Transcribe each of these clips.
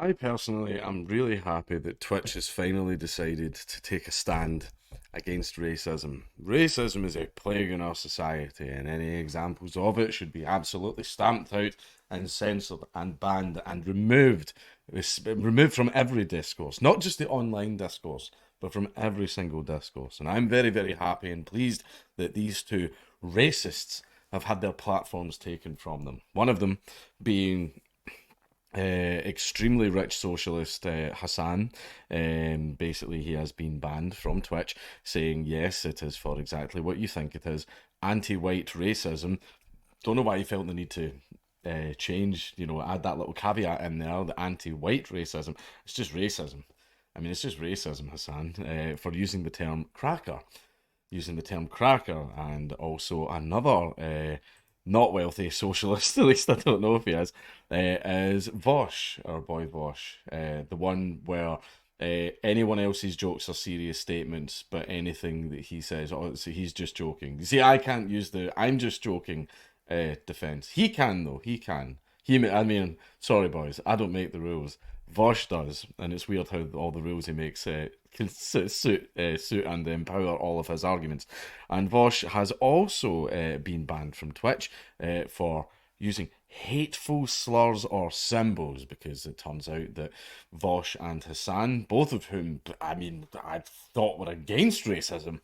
I personally am really happy that Twitch has finally decided to take a stand against racism. Racism is a plague in our society, and any examples of it should be absolutely stamped out and censored and banned and removed. Removed from every discourse, not just the online discourse, but from every single discourse. And I'm very, very happy and pleased that these two racists have had their platforms taken from them. One of them being extremely rich socialist Hasan. Basically, he has been banned from Twitch, saying yes, it is for exactly what you think it is, anti-white racism. Don't know why he felt the need to change, add that little caveat in there, the anti-white racism. It's just racism. I mean, it's just racism, Hasan, for using the term cracker. Using the term cracker, and also another not wealthy socialist, at least I don't know if he is Vaush, or boy Vaush, the one where anyone else's jokes are serious statements, but anything that he says, oh, so he's just joking. You see, I can't use the "I'm just joking" defense. He can though. He can. I mean, sorry boys, I don't make the rules. Vosh does, and it's weird how all the rules he makes can suit and empower all of his arguments. And Vosh has also been banned from Twitch for using hateful slurs or symbols, because it turns out that Vosh and Hasan, both of whom, I mean, I thought were against racism,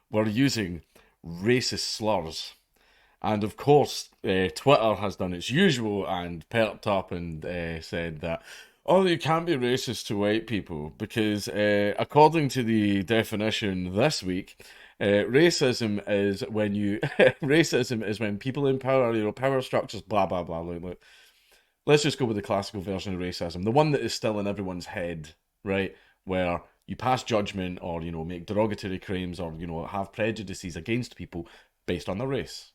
were using racist slurs. And of course, Twitter has done its usual and perked up and said that, oh, you can't be racist to white people because, according to the definition this week, racism is when you racism is when people in power, power structures, blah blah blah. Look. Let's just go with the classical version of racism, the one that is still in everyone's head, right? Where you pass judgment or make derogatory claims or have prejudices against people based on their race.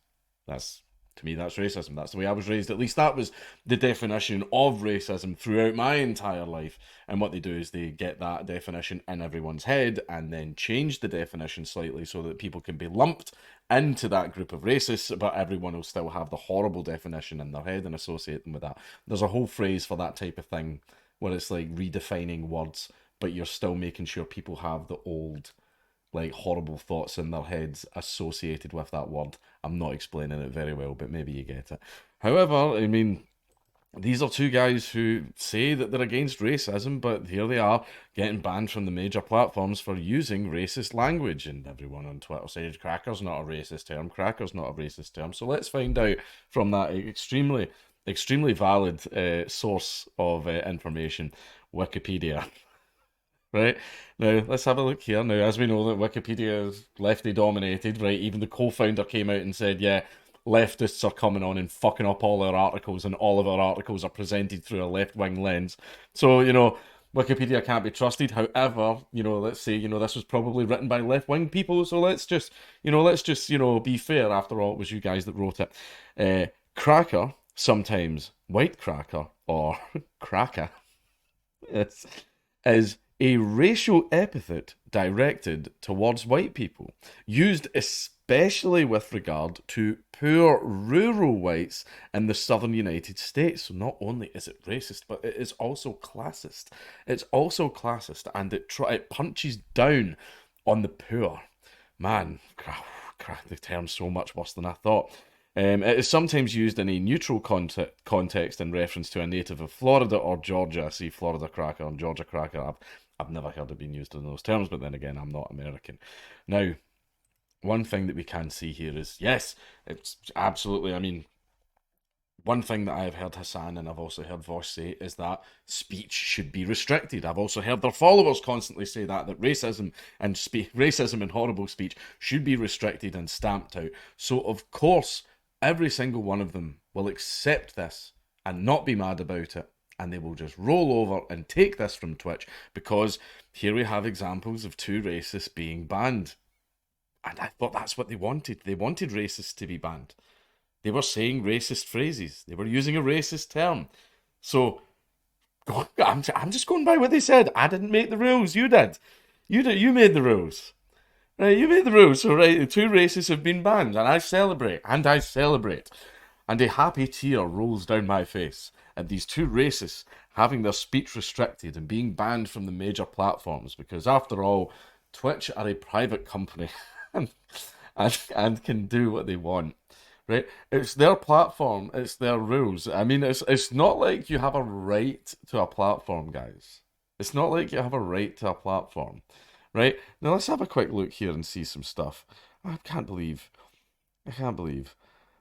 To me, that's racism. That's the way I was raised. At least that was the definition of racism throughout my entire life. And what they do is they get that definition in everyone's head and then change the definition slightly so that people can be lumped into that group of racists, but everyone will still have the horrible definition in their head and associate them with that. There's a whole phrase for that type of thing where it's like redefining words, but you're still making sure people have the old horrible thoughts in their heads associated with that word. I'm not explaining it very well, but maybe you get it. However, I mean, these are two guys who say that they're against racism, but here they are getting banned from the major platforms for using racist language. And everyone on Twitter says cracker's not a racist term, cracker's not a racist term. So let's find out from that extremely valid source of information, Wikipedia. Right, now let's have a look here. Now, as we know that Wikipedia is lefty dominated, right? Even the co-founder came out and said, yeah, leftists are coming on and fucking up all our articles, and all of our articles are presented through a left-wing lens. So, Wikipedia can't be trusted. However, let's say, this was probably written by left-wing people, so let's just be fair. After all, it was you guys that wrote it. Cracker, sometimes white cracker, or cracker, is a racial epithet directed towards white people, used especially with regard to poor rural whites in the southern United States. So not only is it racist, but it is also classist. It's also classist, and it punches down on the poor. Man, the term's so much worse than I thought. It is sometimes used in a neutral context in reference to a native of Florida or Georgia. See, Florida cracker and Georgia cracker. I've never heard it being used in those terms, but then again, I'm not American. Now, one thing that we can see here is, yes, it's absolutely, I mean, one thing that I've heard Hasan and I've also heard Vosh say is that speech should be restricted. I've also heard their followers constantly say that racism and horrible speech should be restricted and stamped out. So, of course, every single one of them will accept this and not be mad about it. And they will just roll over and take this from Twitch, because here we have examples of two racists being banned. And I thought that's what they wanted. They wanted racists to be banned. They were saying racist phrases. They were using a racist term. So, I'm just going by what they said. I didn't make the rules. You did. You made the rules. Right, you made the rules. So, right, the two racists have been banned. And I celebrate. and a happy tear rolls down my face at these two racists having their speech restricted and being banned from the major platforms because, after all, Twitch are a private company and, and can do what they want. Right? It's their platform, it's their rules. I mean, it's not like you have a right to a platform, guys. It's not like you have a right to a platform. Right? Now let's have a quick look here and see some stuff. I can't believe.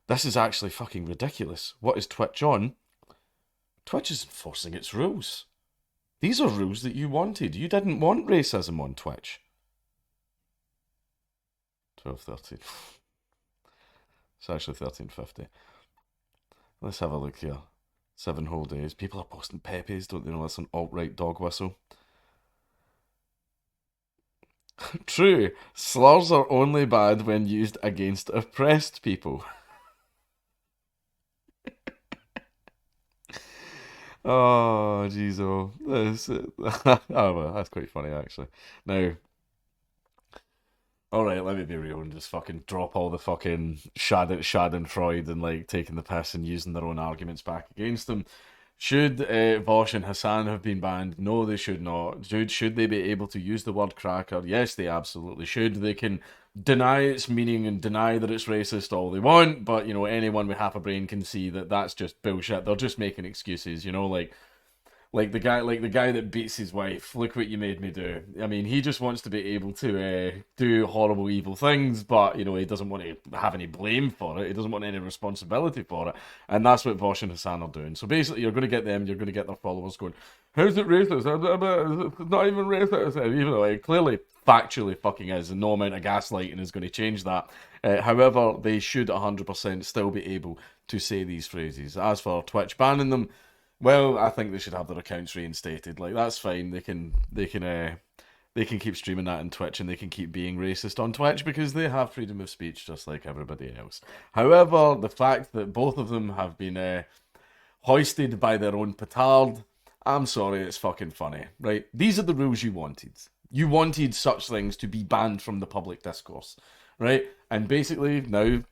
This is actually fucking ridiculous. What is Twitch on? Twitch is enforcing its rules. These are rules that you wanted. You didn't want racism on Twitch. 12.13. It's actually 13.50. Let's have a look here. 7 whole days. People are posting Pepe's, don't they know that's an alt-right dog whistle? True, slurs are only bad when used against oppressed people. Oh, jeez, oh. Oh, well, that's quite funny, actually. Now, alright, let me be real and just fucking drop all the fucking Schadenfreude and like taking the piss and using their own arguments back against them. Should Vaush and Hasan have been banned? No, they should not. Should they be able to use the word cracker? Yes, they absolutely should. They can deny its meaning and deny that it's racist all they want, but, you know, anyone with half a brain can see that that's just bullshit. They're just making excuses, you know, like the guy that beats his wife. Look what you made me do. I mean, he just wants to be able to do horrible, evil things, but, you know, he doesn't want to have any blame for it. He doesn't want any responsibility for it, and that's what Vaush and Hasan are doing. So basically, you're going to get them. You're going to get their followers going, "How's it racist? It's not even racist," even though it clearly, factually, fucking is, and no amount of gaslighting is going to change that. However, they should 100% still be able to say these phrases. As for Twitch banning them, well, I think they should have their accounts reinstated. Like, that's fine. They can keep streaming that on Twitch, and they can keep being racist on Twitch because they have freedom of speech just like everybody else. However, the fact that both of them have been hoisted by their own petard, I'm sorry, it's fucking funny, right? These are the rules you wanted. You wanted such things to be banned from the public discourse, right? And basically now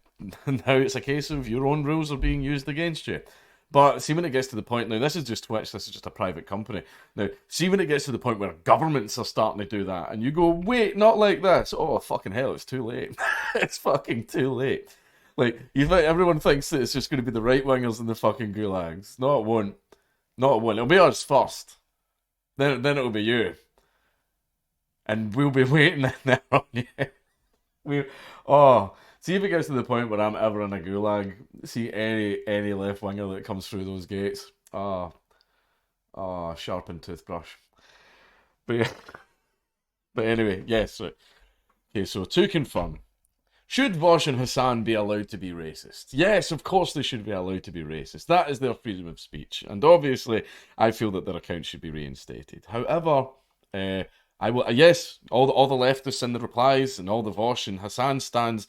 it's a case of your own rules are being used against you. But see, when it gets to the point, now this is just Twitch, this is just a private company. Now, see when it gets to the point where governments are starting to do that, and you go, wait, not like this. Oh, fucking hell, it's too late. It's fucking too late. Like, you think everyone thinks that it's just going to be the right-wingers in the fucking gulags. No, it won't. No, it won't. It'll be us first. Then it'll be you. And we'll be waiting in there on you. We, oh, see if it gets to the point where I'm ever in a gulag. See any left winger that comes through those gates. Sharpened toothbrush. But yeah, but anyway, yes. Okay, so to confirm, should Vaush and Hasan be allowed to be racist? Yes, of course they should be allowed to be racist. That is their freedom of speech, and obviously, I feel that their account should be reinstated. However, I will. Yes, all the leftists in the replies and all the Vaush and Hasan stands.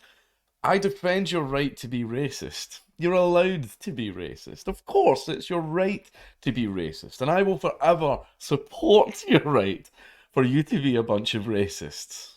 I defend your right to be racist. You're allowed to be racist. Of course, it's your right to be racist, and I will forever support your right for you to be a bunch of racists.